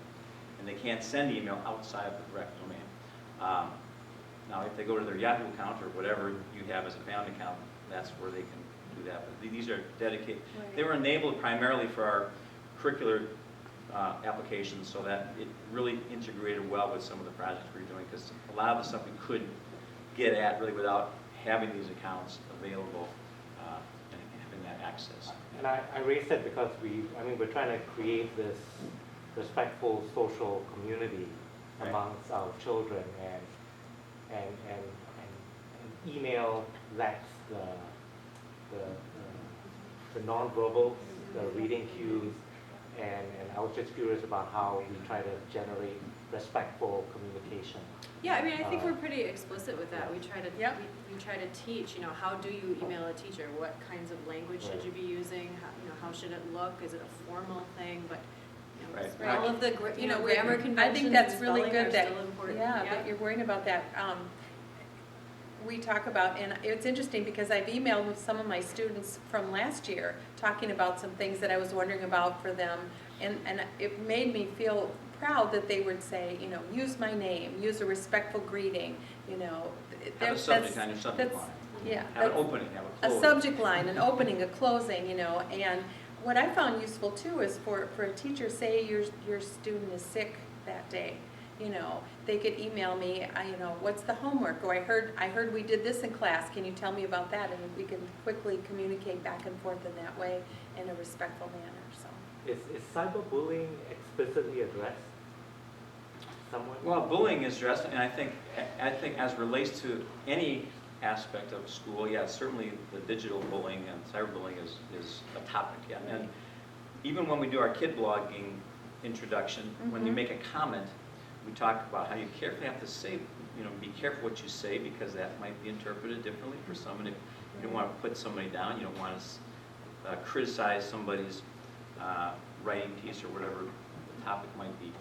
[SPEAKER 2] and they can't send email outside of the BREC domain. Now, if they go to their Yahoo account or whatever you have as a family account, that's where they can do that. But these are dedicated.
[SPEAKER 3] Right.
[SPEAKER 2] They were enabled primarily for our curricular applications, so that it really integrated well with some of the projects we were doing, because a lot of the stuff we couldn't get at really without having these accounts available and having that access.
[SPEAKER 7] And I raised that because we're trying to create this respectful social community
[SPEAKER 2] Right.
[SPEAKER 7] amongst our children, and email lacks the nonverbals, the reading cues, and I was just curious about how we try to generate respectful communication.
[SPEAKER 4] Yeah, I mean, I think we're pretty explicit with that. We try to,
[SPEAKER 3] Yep.
[SPEAKER 4] we try to teach, how do you email a teacher? What kinds of language should
[SPEAKER 7] Right.
[SPEAKER 4] you be using? How should it look? Is it a formal thing? But,
[SPEAKER 2] Right.
[SPEAKER 4] all of the,
[SPEAKER 3] we-
[SPEAKER 4] grammar
[SPEAKER 3] I
[SPEAKER 4] conventions
[SPEAKER 3] think that's
[SPEAKER 4] and
[SPEAKER 3] really
[SPEAKER 4] spelling
[SPEAKER 3] good
[SPEAKER 4] are
[SPEAKER 3] that,
[SPEAKER 4] still important.
[SPEAKER 3] yeah, that you're worrying about that. We talk about, and it's interesting because I've emailed with some of my students from last year, talking about some things that I was wondering about for them, and it made me feel proud that they would say, use my name, use a respectful greeting,
[SPEAKER 2] Have a subject on your subject line.
[SPEAKER 3] Yeah.
[SPEAKER 2] Have an opening, have a
[SPEAKER 3] A
[SPEAKER 2] close.
[SPEAKER 3] subject line, an opening, a closing, and what I found useful too is for a teacher, say your student is sick that day, they could email me, what's the homework? Or I heard we did this in class, can you tell me about that? And we can quickly communicate back and forth in that way in a respectful manner, so.
[SPEAKER 7] Is cyberbullying explicitly addressed somewhere?
[SPEAKER 2] Well, bullying is addressed, and I think as relates to any aspect of school, yeah, certainly the digital bullying and cyberbullying is a topic, yeah. And even when we do our kid blogging introduction, when you make a comment, we talk about how you carefully have to say, be careful what you say, because that might be interpreted differently for someone. If you don't want to put somebody down, you don't want to criticize somebody's writing piece or whatever the topic might be.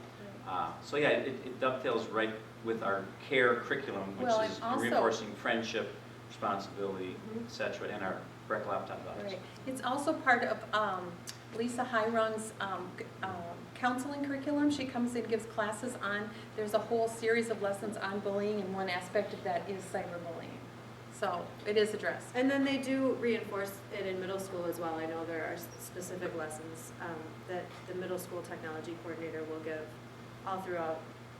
[SPEAKER 2] So yeah, it dovetails right with our CARE curriculum, which
[SPEAKER 3] Well,
[SPEAKER 2] is
[SPEAKER 3] and also-
[SPEAKER 2] reinforcing friendship, responsibility, etc., and our Breck Laptop Docs.
[SPEAKER 3] Right. It's also part of Lisa Hirung's counseling curriculum. She comes and gives classes on, there's a whole series of lessons on bullying, and one aspect of that is cyberbullying. So it is addressed.
[SPEAKER 4] And then they do reinforce it in middle school as well. I know there are specific lessons that the middle school technology coordinator will give all throughout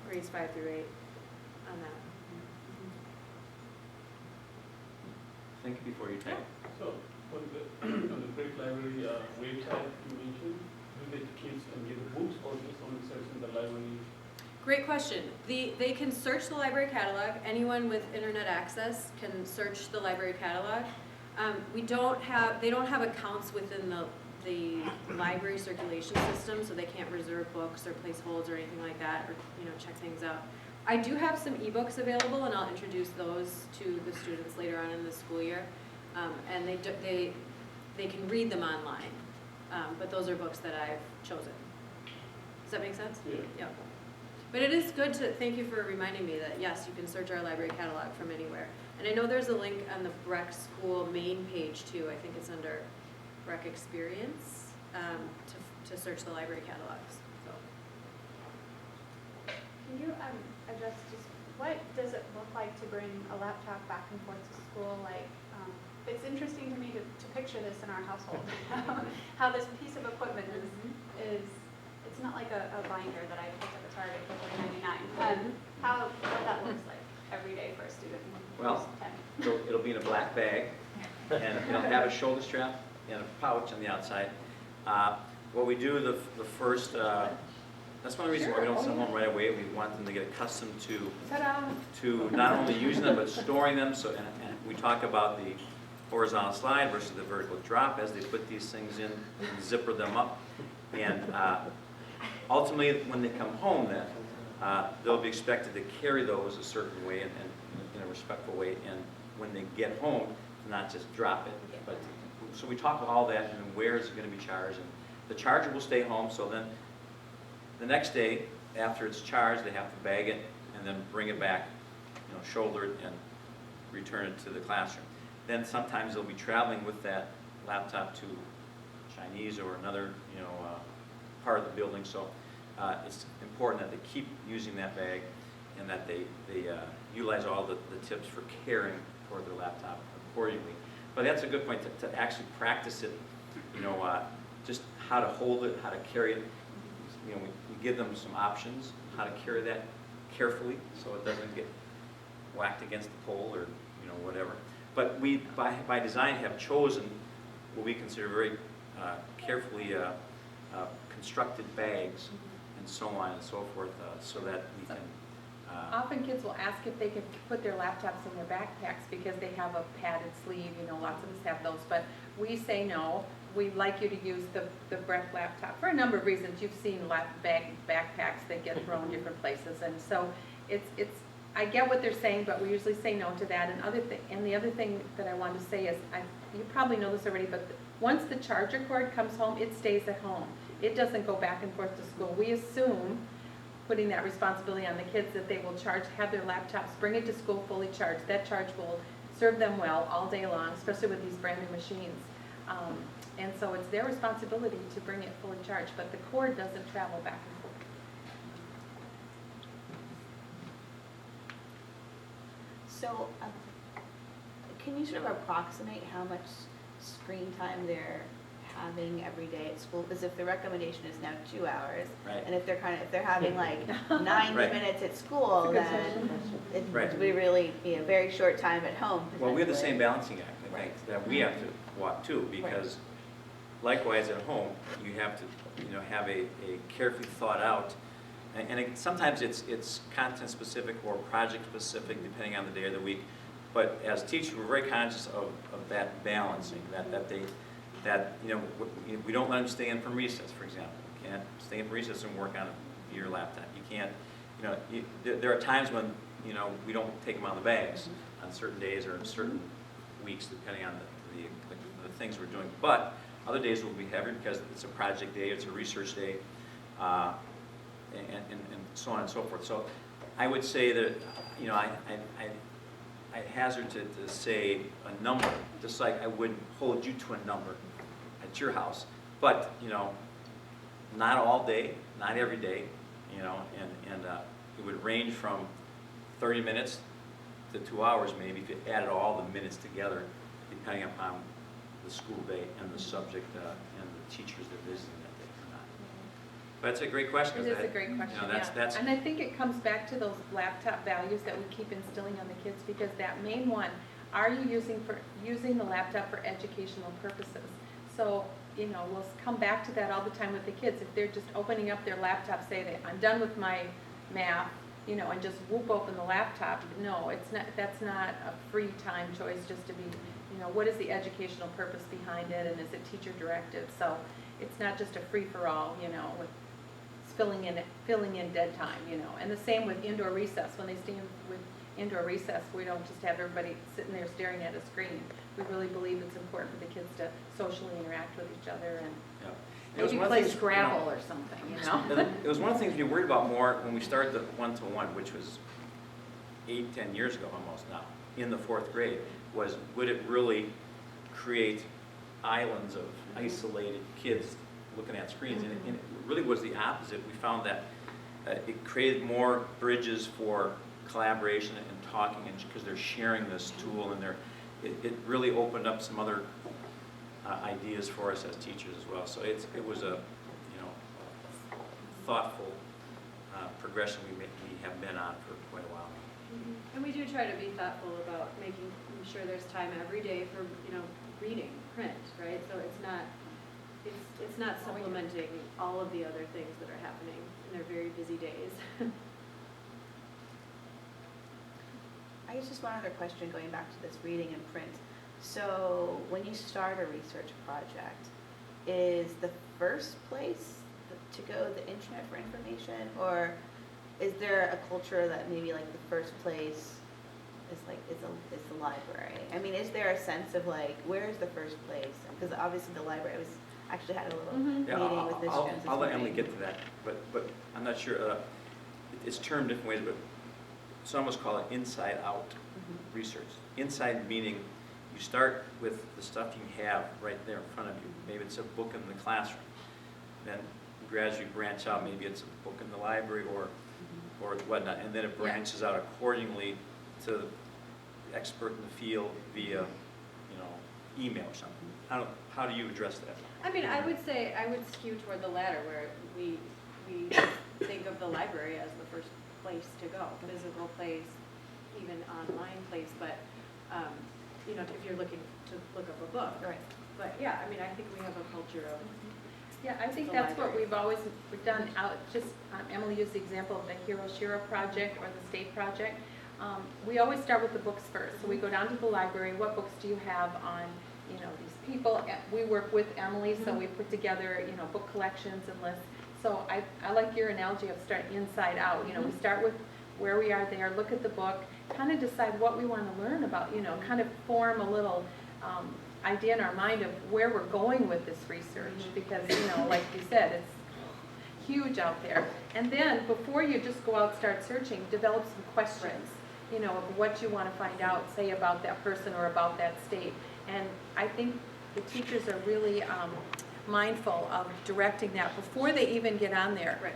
[SPEAKER 4] grades 5 through 8 on that.
[SPEAKER 2] Think before you type.
[SPEAKER 8] So, on the Great Library website you mentioned, do the kids get the books or just only search in the library?
[SPEAKER 4] Great question. They can search the library catalog. Anyone with internet access can search the library catalog. They don't have accounts within the library circulation system, so they can't reserve books or place holds or anything like that, or check things out. I do have some ebooks available, and I'll introduce those to the students later on in the school year, and they can read them online. But those are books that I've chosen. Does that make sense?
[SPEAKER 8] Yeah.
[SPEAKER 4] But it is good to, thank you for reminding me that, yes, you can search our library catalog from anywhere. And I know there's a link on the Breck School main page too. I think it's under Breck Experience to search the library catalogs. So.
[SPEAKER 9] Can you address just what does it look like to bring a laptop back and forth to school? It's interesting to me to picture this in our household, how this piece of equipment is it's not like a binder that I picked up at Target for $4.99. What that looks like every day for a student.
[SPEAKER 2] Well, it'll be in a black bag, and it'll have a shoulder strap and a pouch on the outside. What we do the first, that's one of the reasons why we don't send them home right away. We want them to get accustomed to not only using them, but storing them. So, and we talk about the horizontal slide versus the vertical drop as they put these things in and zipper them up. And ultimately, when they come home then, they'll be expected to carry those a certain way and in a respectful way, and when they get home, not just drop it. But so we talk about all that, and where is it going to be charged, and the charger will stay home. So then the next day, after it's charged, they have to bag it and then bring it back, shoulder it and return it to the classroom. Then sometimes they'll be traveling with that laptop to Chinese or another, part of the building. So it's important that they keep using that bag and that they utilize all the tips for caring for their laptop accordingly. But that's a good point to actually practice it, just how to hold it, how to carry it. We give them some options, how to carry that carefully so it doesn't get whacked against the pole or whatever. But we, by design, have chosen what we consider very carefully constructed bags and so on and so forth, so that we can.
[SPEAKER 3] Often kids will ask if they can put their laptops in their backpacks because they have a padded sleeve. Lots of us have those, but we say no. we'd like you to use the Breck laptop for a number of reasons. You've seen backpacks that get thrown different places, and so I get what they're saying, but we usually say no to that. And the other thing that I wanted to say is, you probably know this already, but once the charger cord comes home, it stays at home. It doesn't go back and forth to school. We assume, putting that responsibility on the kids, that they will have their laptops, bring it to school fully charged. That charge will serve them well all day long, especially with these brand new machines. And so it's their responsibility to bring it fully charged, but the cord doesn't travel back and forth.
[SPEAKER 10] So, can you sort of approximate how much screen time they're having every day at school? Because if the recommendation is now 2 hours,
[SPEAKER 2] Right.
[SPEAKER 10] and if they're having like 90
[SPEAKER 2] Right.
[SPEAKER 10] minutes at school, then it
[SPEAKER 2] Right.
[SPEAKER 10] would be really be a very short time at home.
[SPEAKER 2] Well, we have the
[SPEAKER 10] potentially.
[SPEAKER 2] same balancing act, I think, that we have to walk too, because likewise at home, you have to, have a carefully thought out, and sometimes it's content specific or project specific, depending on the day of the week. But as teachers, we're very conscious of that balancing, that we don't let them stay in from recess, for example. You can't stay in from recess and work on your laptop. You can't, there are times when, we don't take them out of the bags on certain days or certain weeks, depending on the things we're doing. But other days will be heavier because it's a project day, it's a research day, and so on and so forth. So I would say that, I hazard to say a number, just like I wouldn't hold you to a number at your house. But, not all day, not every day, and it would range from 30 minutes to 2 hours maybe if you added all the minutes together, depending upon the school day and the subject and the teachers they're visiting that day or not. But that's a great question.
[SPEAKER 3] It is a great question,
[SPEAKER 2] That's
[SPEAKER 3] And I think it comes back to those laptop values that we keep instilling on the kids, because that main one, are you using the laptop for educational purposes? So, we'll come back to that all the time with the kids. If they're just opening up their laptop, say that I'm done with my math, and just whoop open the laptop. No, that's not a free time choice just to be, what is the educational purpose behind it, and is it teacher directed? So it's not just a free-for-all, with filling in dead time, And the same with indoor recess. When they stay with indoor recess, we don't just have everybody sitting there staring at a screen. We really believe it's important for the kids to socially interact with each other and maybe play Scrabble or something,
[SPEAKER 2] It was one of the things we worried about more when we started the one-to-one, which was 8-10 years ago almost now, in the 4th grade, was would it really create islands of isolated kids looking at screens? And it really was the opposite. We found that it created more bridges for collaboration and talking, and because they're sharing this tool, and it really opened up some other ideas for us as teachers as well. So it was a thoughtful progression we have been on for quite a while now.
[SPEAKER 4] And we do try to be thoughtful about making sure there's time every day for, reading, print, right? So it's not supplementing all of the other things that are happening in their very busy days.
[SPEAKER 10] I guess just one other question going back to this reading and print. So when you start a research project, is the first place to go the internet for information, or is there a culture that maybe like the first place is the library? I mean, is there a sense of like, where is the first place? Because obviously the library actually had a little meeting with Ms. Jones.
[SPEAKER 2] I'll let Emily get to that, but I'm not sure. It's termed different ways, but some of us call it inside-out research. Inside meaning you start with the stuff you have right there in front of you. Maybe it's a book in the classroom. Then gradually branch out. Maybe it's a book in the library or whatnot, and then it branches out accordingly to the expert in the field via, email or something. How do you address that?
[SPEAKER 4] I mean, I would skew toward the latter, where we think of the library as the first place to go, physical place, even online place, but, if you're looking to look up a book.
[SPEAKER 10] Right.
[SPEAKER 4] But yeah, I mean, I think we have a culture of.
[SPEAKER 3] Yeah, I think
[SPEAKER 4] The
[SPEAKER 3] that's what
[SPEAKER 4] library.
[SPEAKER 3] we've done out, Emily used the example of the Hiroshima project or the state project. We always start with the books first. So we go down to the library, what books do you have on you know, these people. We work with Emily, so we put together, you know, book collections and lists. So I like your analogy of starting inside out. You know, we start with where we are there, look at the book, kind of decide what we want to learn about, you know, kind of form a little idea in our mind of where we're going with this research, because, you know, like you said, it's huge out there. And then before you just go out, start searching, develop some questions, you know, of what you want to find out, say about that person or about that state. And I think the teachers are really mindful of directing that before they even get on there.
[SPEAKER 4] Right.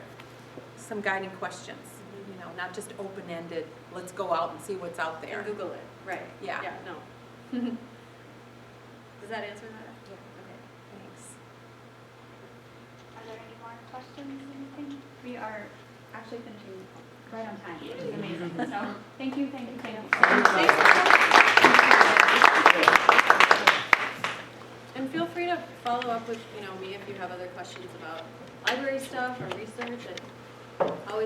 [SPEAKER 3] Some guiding questions, you know, not just open-ended, let's go out and see what's out there.
[SPEAKER 4] And Google it, right.
[SPEAKER 3] Yeah.
[SPEAKER 4] Yeah, no. Does that answer that? Yeah. Okay, thanks.
[SPEAKER 9] Are there any more questions or anything? We are actually finishing right on time, which is amazing. So, thank you, thank you, thank you.
[SPEAKER 4] And feel free to follow up with, you know, me if you have other questions about library stuff or research. Always